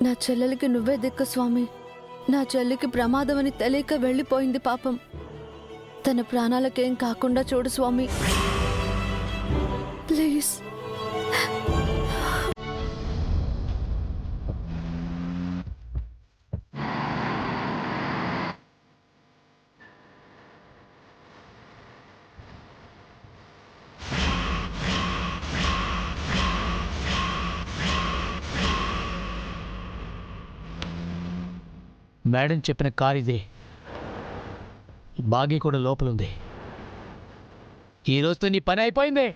నా చెల్లెలికి నువ్వే దిక్కు స్వామి. నా చెల్లికి ప్రమాదం అని తెలియక వెళ్ళిపోయింది పాపం. తన ప్రాణాలకేం కాకుండా చూడు స్వామి, ప్లీజ్. మేడం చెప్పిన కార్ ఇదే. బాగీ కూడా లోపలుంది. ఈరోజుతో నీ పని అయిపోయింది.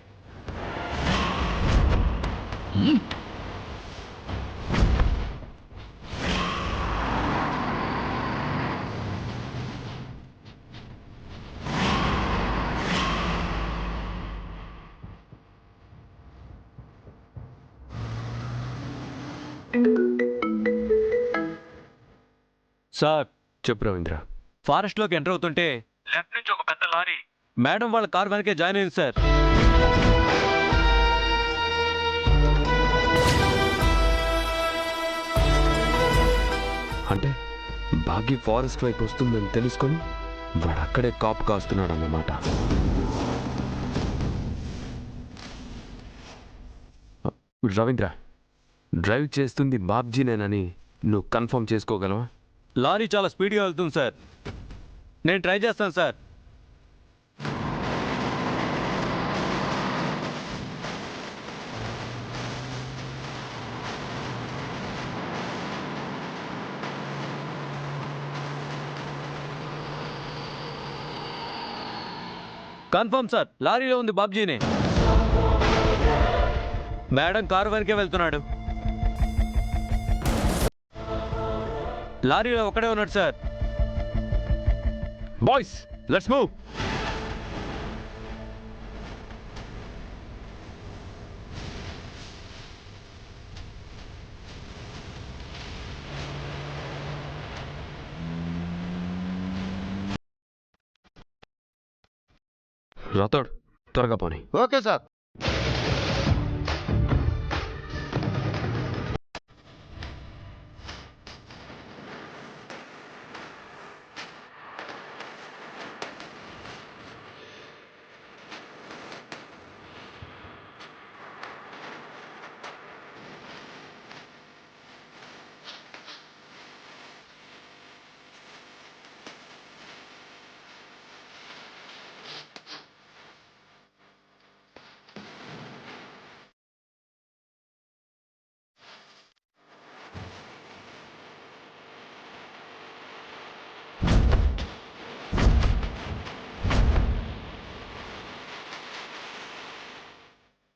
సార్ చెప్పు రవీంద్ర. ఫారెస్ట్లోకి ఎంటర్ అవుతుంటే లెఫ్ట్ నుంచి ఒక పెద్ద లారీ మేడం వాళ్ళ కార్ వెనకే జాయిన్ అయింది సార్. అంటే భాగ్య ఫారెస్ట్ వైపు వస్తుందని తెలుసుకొని వాడు అక్కడే కాపు కాస్తున్నాడు అన్నమాట. రవీంద్ర, డ్రైవ్ చేస్తుంది బాబ్జీనేనని నువ్వు కన్ఫర్మ్ చేసుకోగలవా? లారీ చాలా స్పీడ్గా వెళ్తుంది సార్. నేను ట్రై చేస్తాను సార్. కన్ఫర్మ్ సార్, లారీలో ఉంది బాబ్జీనే. మేడం కారు వెనకే వెళ్తున్నాడు. లారీలో ఒకడే ఉన్నాడు sir. Boys, let's move. Rathod, త్వరగా పోనీ. Okay sir.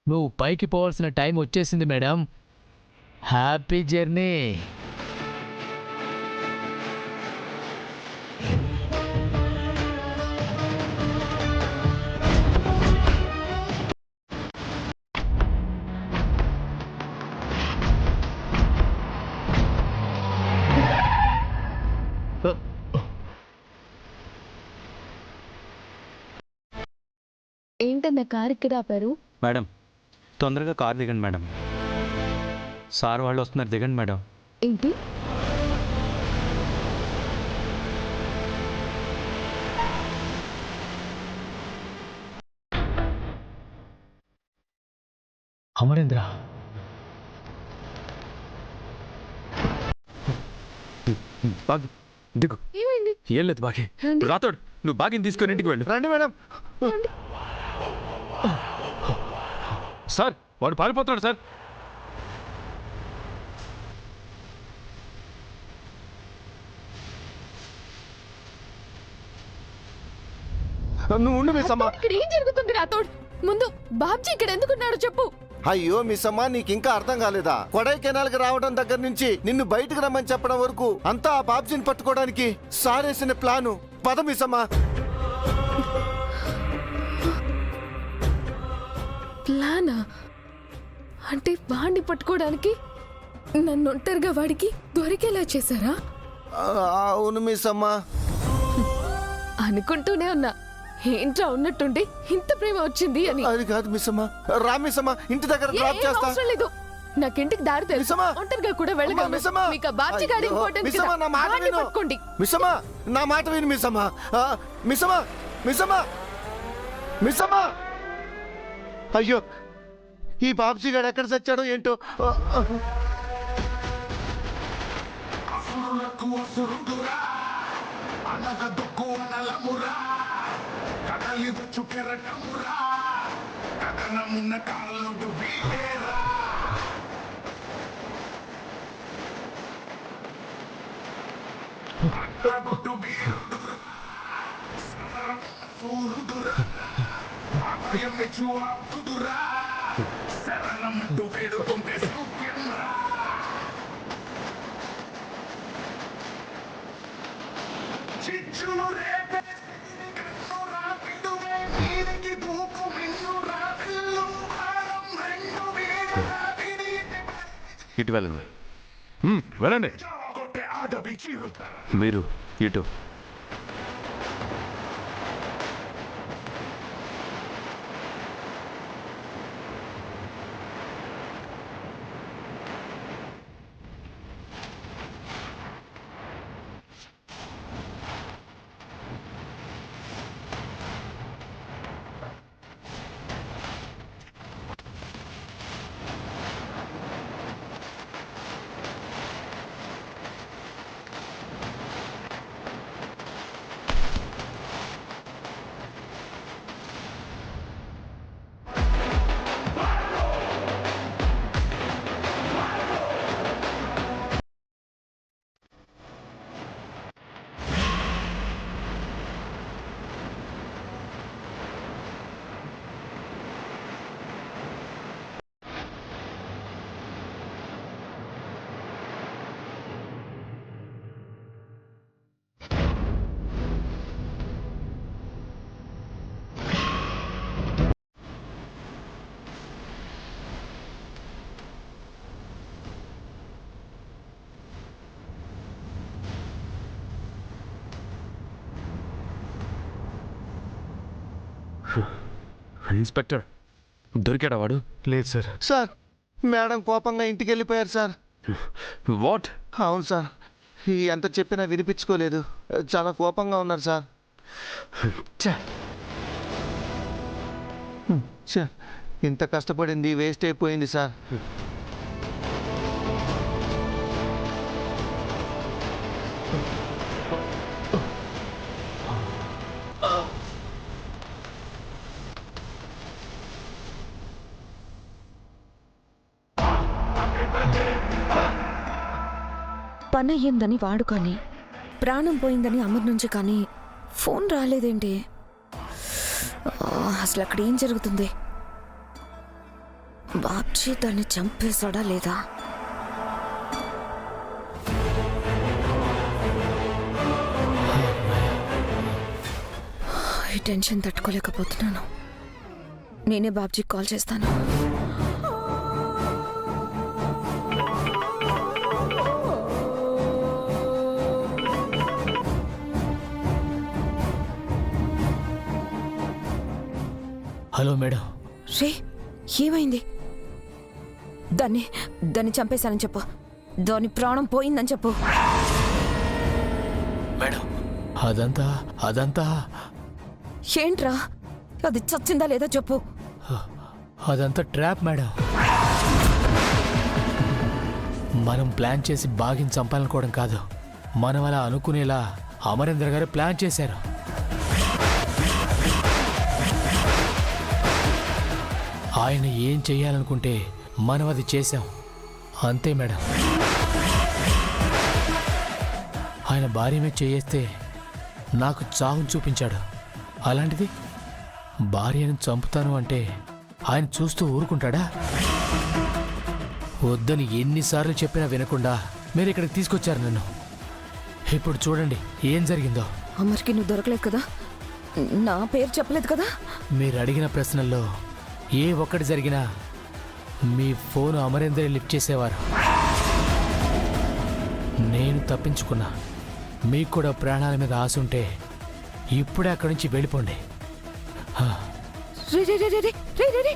నువ్వు పైకి పోవాల్సిన టైం వచ్చేసింది మేడం. Happy journey. ఏంటన్న కారు ఇక్కడ ఆపారు? మేడం తొందరగా కారు దిగండి మేడం. సార్ వాళ్ళు వస్తున్నారు, దిగండి మేడం. ఏంటి? అమరేంద్ర, బాగి దిగు. ఏమైంది? ఏం లేదు బాగి. రండి. రాథోడ్, నువ్వు బాగిని తీసుకొని ఇంటికి వెళ్ళు. రండి మేడం. సార్, వాడు పారిపోతున్నాడు సార్. నువ్వు ఉండు మిస్సమ్మ. ఇక్కడ ఏం జరుగుతుంది రాథోడ్? ముందు బాబ్జీ ఇక్కడ ఎందుకున్నాడో చెప్పు. అయ్యో మిస్సమ్మ, నీకు ఇంకా అర్థం కాలేదా? కొడైకెనాల్కి రావడం దగ్గర నుంచి నిన్ను బయటకు రమ్మని చెప్పడం వరకు అంతా ఆ బాబ్జీని పట్టుకోవడానికి సారేసిన ప్లాను. పద మిస్సమ్మ. ప్లానా? అంటే వాడిని పట్టుకోవడానికి నన్ను ఒంటరిగా వాడికి దొరికేలా చేశారా? అవును మిస్సమ్మ. అనుకుంటూనే ఉన్నా, ఏంట్రా ఉన్నట్టుండి ఇంత ప్రేమ వచ్చింది అని. అది కాదు మిస్సమ్మ. రా మిస్సమ్మ, ఇంటి దగ్గర డ్రాప్ చేస్తా. అవసరం లేదు, నాకింటికి దారి తెలుసు. మిస్సమ్మా! ఒంటరిగా కూడా అమ్మా, వెళ్ళగలను. మిస్సమ్మా! మీకు ఆ బాబ్జీ గాడి అయ్యో, ఇంపార్టెంట్ మిస్సమ్మా, నా మాట విను. పట్టుకోండి. మిస్సమ్మా, నా మాట విను మిస్సమ్మా. మిస్సమ్మా, మిస్సమ్మా, మిస్సమ్మా. అయ్యో, ఈ బాబ్జీ గారు ఎక్కడ చచ్చాడో ఏంటో. ఇటు వెళ్ళండి. వెళ్ళండి. మీరు ఇటు. ఇన్స్పెక్టర్, దొరికాడా వాడు? లేదు సార్. సార్, మేడం కోపంగా ఇంటికి వెళ్ళిపోయారు సార్. వాట్? అవును సార్, ఎంత చెప్పినా వినిపించుకోలేదు. చాలా కోపంగా ఉన్నారు సార్. ఛ, ఇంత కష్టపడింది వేస్ట్ అయిపోయింది సార్. పని అయ్యిందని వాడు కానీ, ప్రాణం పోయిందని అమర్ నుంచి కానీ ఫోన్ రాలేదేంటి? అసలు అక్కడ ఏం జరుగుతుంది? బాబ్జీ దాన్ని చంపేశాడా లేదా? ఈ టెన్షన్ తట్టుకోలేకపోతున్నాను. నేనే బాబ్జీకి కాల్ చేస్తాను. Hello madam. రే, ఏమైంది? దాన్ని చంపేశానని చెప్పు. దాని ప్రాణం పోయిందని చెప్పు. మేడం, అదంతా ఏంట్రా? అది చచ్చిందా లేదా చెప్పు. అదంతా ట్రాప్ మేడం. మనం ప్లాన్ చేసి బాగిని చంపాలనుకోవడం కాదు, మనం అలా అనుకునేలా అమరేంద్ర గారు ప్లాన్ చేశారు. ఆయన ఏం చెయ్యాలనుకుంటే మనం అది చేశాం, అంతే మేడం. ఆయన భార్య మీద చేయేస్తే నాకు చావును చూపించాడు. అలాంటిది భార్యను చంపుతాను అంటే ఆయన చూస్తూ ఊరుకుంటాడా? వద్దని ఎన్నిసార్లు చెప్పినా వినకుండా మీరు ఇక్కడికి తీసుకొచ్చారు నన్ను. ఇప్పుడు చూడండి ఏం జరిగిందో. అమర్కి నువ్వు దొరకలేదు కదా? నా పేరు చెప్పలేదు కదా? మీరు అడిగిన ప్రశ్నల్లో ఏ ఒక్కటి జరిగినా మీ ఫోన్ అమరేంద్ర లిఫ్ట్ చేసేవారు. నేను తప్పించుకున్నా. మీకు కూడా ప్రాణాల మీద ఆశ ఉంటే ఇప్పుడే అక్కడి నుంచి వెళ్ళిపోండి. రే రే రే రే రే రే రే.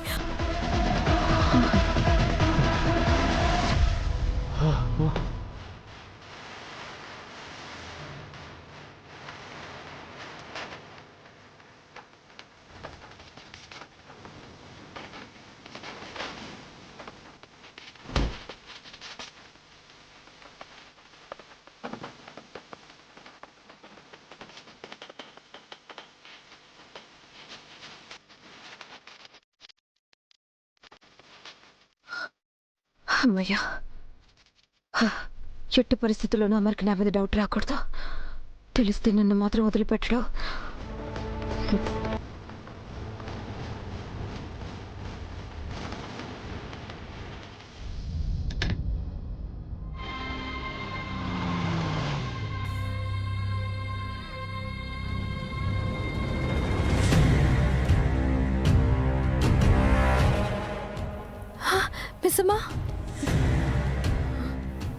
అమ్మయ్యా, హ, ఎట్టి పరిస్థితుల్లోనూ అమర్కి నా మీద డౌట్ రాకూడదు. తెలిస్తే నన్ను మాత్రం వదిలిపెట్టడు. మిస్సమ్మా,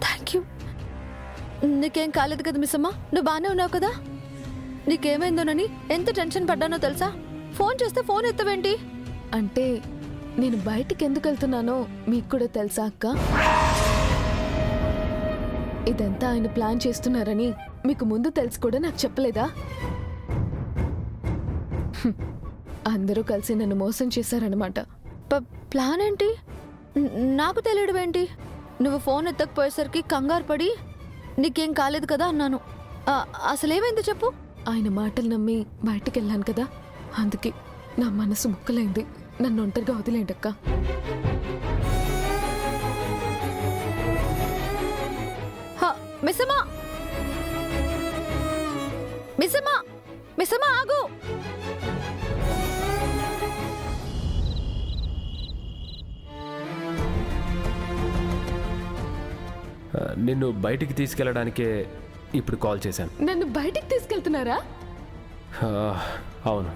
థ్యాంక్ యూ. నీకేం కాలేదు కదా మిస్సమ్మా? నువ్వు బాగానే ఉన్నావు కదా? నీకేమైందోనని ఎంత టెన్షన్ పడ్డానో తెలుసా? ఫోన్ చేస్తే ఫోన్ ఎత్తవేంటి? అంటే నేను బయటికి ఎందుకు వెళ్తున్నానో మీకు కూడా తెలుసా అక్క? ఇదంతా ఆయన ప్లాన్ చేస్తున్నారని మీకు ముందు తెలుసు కూడా నాకు చెప్పలేదా? హ్మ్. అందరూ కలిసి నన్ను మోసం చేశారనమాట. ప్లాన్ ఏంటి? నాకు తెలియడం ఏంటి? నువ్వు ఫోన్ ఎత్తకపోయేసరికి కంగారు పడి నీకేం కాలేదు కదా అన్నాను. అసలేమైందో చెప్పు. ఆయన మాటలు నమ్మి బయటికి వెళ్ళాను కదా, అందుకే నా మనసు ముక్కలైంది. నన్ను ఒంటరిగా వదిలేండక్క. మిస్సమ్మా, మిస్సమ్మా, మిస్సమ్మా ఆగు. నిన్ను బయటికి తీసుకెళ్ళడానికే ఇప్పుడు కాల్ చేశాను. నన్ను బయటికి తీసుకెళ్తున్నారా? అవును.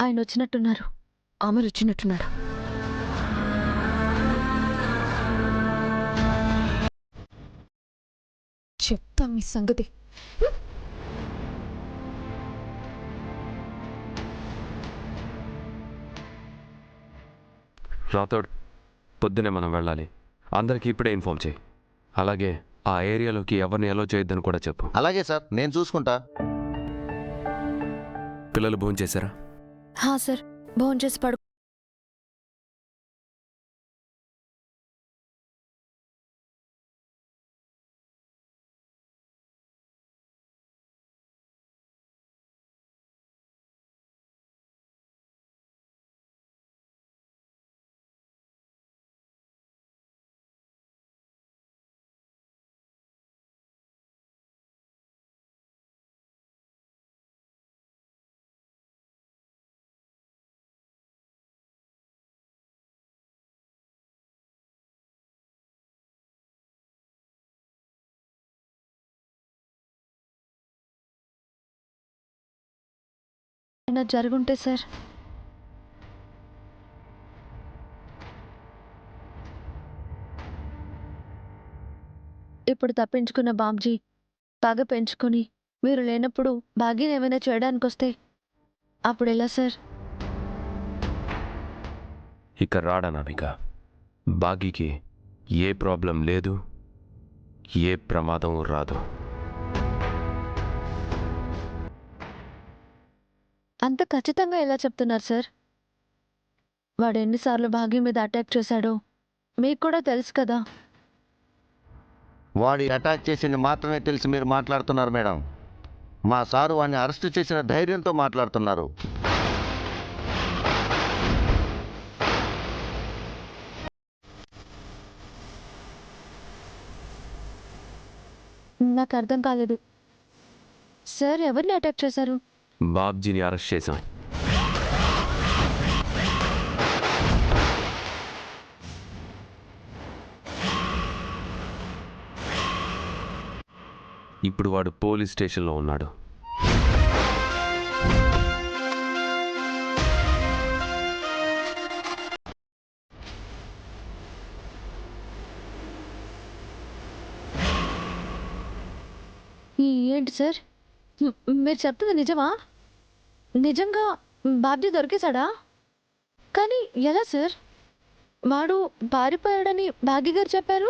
ఆయన వచ్చినట్టున్నారు. అమర్ వచ్చినట్టున్నాడు. చెప్తా మీ సంగతి. రాథోడ్, పొద్దునే మనం వెళ్ళాలి. అందరికీ ఇప్పుడే ఇన్ఫార్మ్ చేయి. అలాగే ఆ ఏరియాలోకి ఎవరిని అలో చేయొద్దని కూడా చెప్పు. అలాగే సార్, నేను చూసుకుంటా. పిల్లలు భోజనం చేశారా? సార్, భోంచేసి పడు. అయినా జరుగుంటే సార్. ఇప్పుడు తప్పించుకున్న బాబ్జీ పగ పెంచుకొని మీరు లేనప్పుడు భాగ్యం ఏమైనా చేయడానికి వస్తే అప్పుడు ఎలా సార్? ఇక రాడనామిక. బాగీకి ఏ ప్రాబ్లం లేదు, ఏ ప్రమాదం రాదు. అంత ఖచ్చితంగా ఎలా చెప్తున్నారు సార్? వాడు ఎన్నిసార్లు భాగ్యం మీద అటాక్ చేశాడో మీకు కూడా తెలుసు కదా. వాడి అటాక్ చేసింది మాత్రమే తెలిసి మీరు మాట్లాడుతున్నారు మేడం. మా సారు వాడిని అరెస్ట్ చేసిన ధైర్యంతో మాట్లాడుతున్నారు. నాకు అర్థం కాలేదు సార్. ఎవరిని అటాక్ చేశారు? బాబ్జీని అరెస్ట్ చేశాం. ఇప్పుడు వాడు పోలీస్ స్టేషన్లో ఉన్నాడు. ఏంటి సార్ మీరు చెప్తుంది నిజమా? నిజంగా బాబ్జీ దొరికేశాడా? కానీ ఎలా సార్? వాడు పారిపోయాడని భాగ్య గారు చెప్పారు.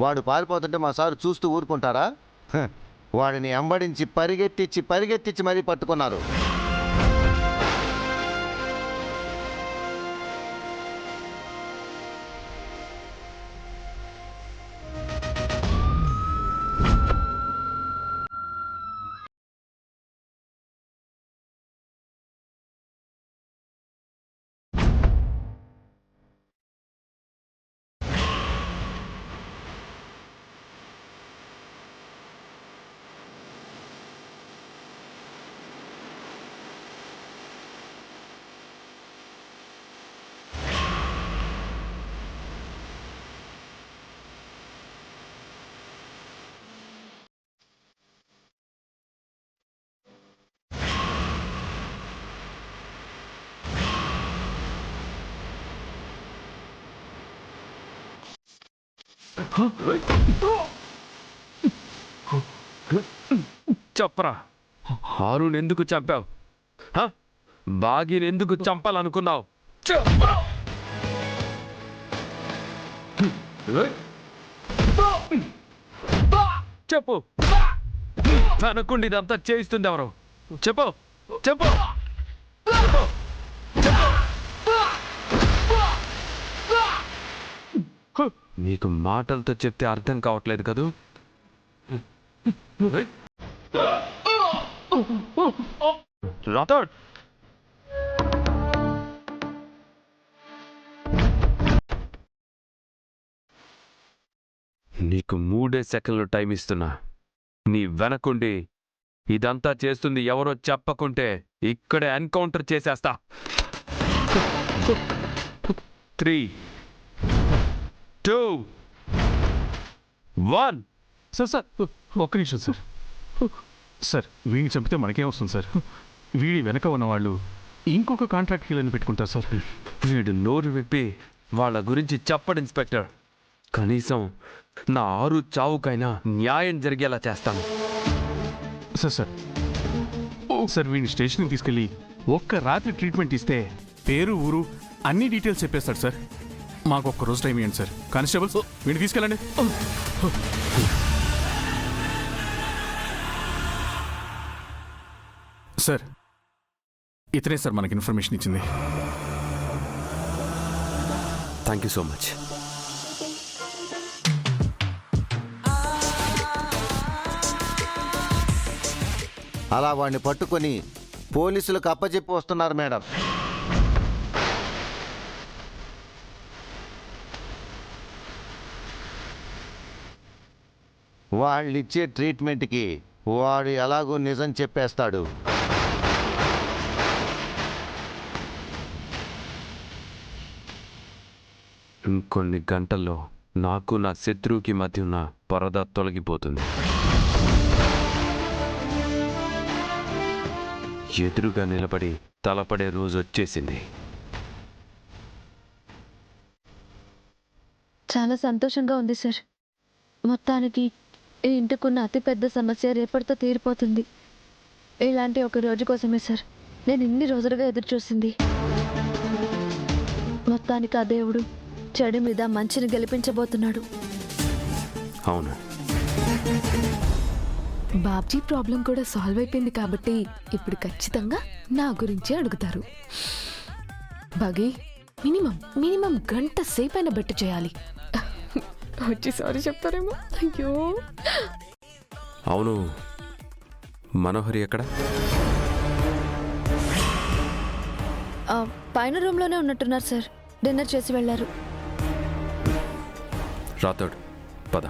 వాడు పారిపోతుంటే మా సారు చూస్తూ ఊరుకుంటారా? వాడిని ఎంబడించి పరిగెత్తించి మరీ పట్టుకున్నారు. చెప్పరా, హారుని ఎందుకు చంపావు? బాగీని ఎందుకు చంపాలనుకున్నావు? చెప్పు. వెనకుండి ఇదంతా చేయిస్తుంది ఎవరు? చెప్పు చెప్పు. నీకు మాటలతో చెప్తే అర్థం కావట్లేదు కదూ? రాథోడ్, నీకు 3 సెకండ్లు టైం ఇస్తున్నా. నీ వెనకుండి ఇదంతా చేస్తుంది ఎవరో చెప్పకుంటే ఇక్కడే ఎన్కౌంటర్ చేసేస్తా. 3, 2, 1. సార్ ఒక్క నిమిషం సార్. సార్ వీడిని చంపితే మనకేం వస్తుంది సార్? వీడి వెనక ఉన్నవాళ్ళు ఇంకొక కాంట్రాక్ట్ కిల్లర్ని పెట్టుకుంటారు సార్. వీడు నోరు విప్పి వాళ్ళ గురించి చెప్పడు ఇన్స్పెక్టర్. కనీసం నా 6 చావుకైనా న్యాయం జరిగేలా చేస్తాను. సార్ వీడిని స్టేషన్కి తీసుకెళ్ళి ఒక్క రాత్రి ట్రీట్మెంట్ ఇస్తే పేరు ఊరు అన్ని డీటెయిల్స్ చెప్పేస్తాడు సార్. మాకు ఒక్క రోజు టైం ఇవ్వండి సార్. కానిస్టేబుల్స్ వీడిని తీసుకెళ్ళండి. సార్ ఇతనే సార్ మనకి ఇన్ఫర్మేషన్ ఇచ్చింది. Thank you so much. అలా వాడిని పట్టుకొని పోలీసులకు అప్పచెప్పి వస్తున్నారు మేడం. వాళ్ళిచ్చే ట్రీట్మెంట్కి వాడు ఎలాగో నిజం చెప్పేస్తాడు. ఇంకొన్ని గంటల్లో నాకు నా శత్రువుకి మధ్య ఉన్న పరద తొలగిపోతుంది. ఎదురుగా నిలబడి తలపడే రోజు వచ్చేసింది. చాలా సంతోషంగా ఉంది సార్. మొత్తానికి ఈ ఇంటికున్న అతిపెద్ద సమస్య రేపటితో తీరిపోతుంది. ఇలాంటి ఒక రోజు కోసమే సార్ నేను ఇన్ని రోజులుగా ఎదురు చూసింది. మొత్తానికి ఆ దేవుడు చెడు మీద మంచిని గెలిపించబోతున్నాడు. అవును, బాబ్జీ ప్రాబ్లం కూడా సాల్వ్ అయిపోయింది కాబట్టి ఇప్పుడు ఖచ్చితంగా నా గురించే అడుగుతారు. బాగి మినిమం గంట సేపైనా బెట్టు చేయాలి. వచ్చి సారీ చెప్తారేమో. అయ్యో అవును. మనోహరి ఎక్కడ? పైన రూమ్లోనే ఉన్నట్టున్నారు సార్. డిన్నర్ చేసి వెళ్ళారు. రాథోడ్ పద.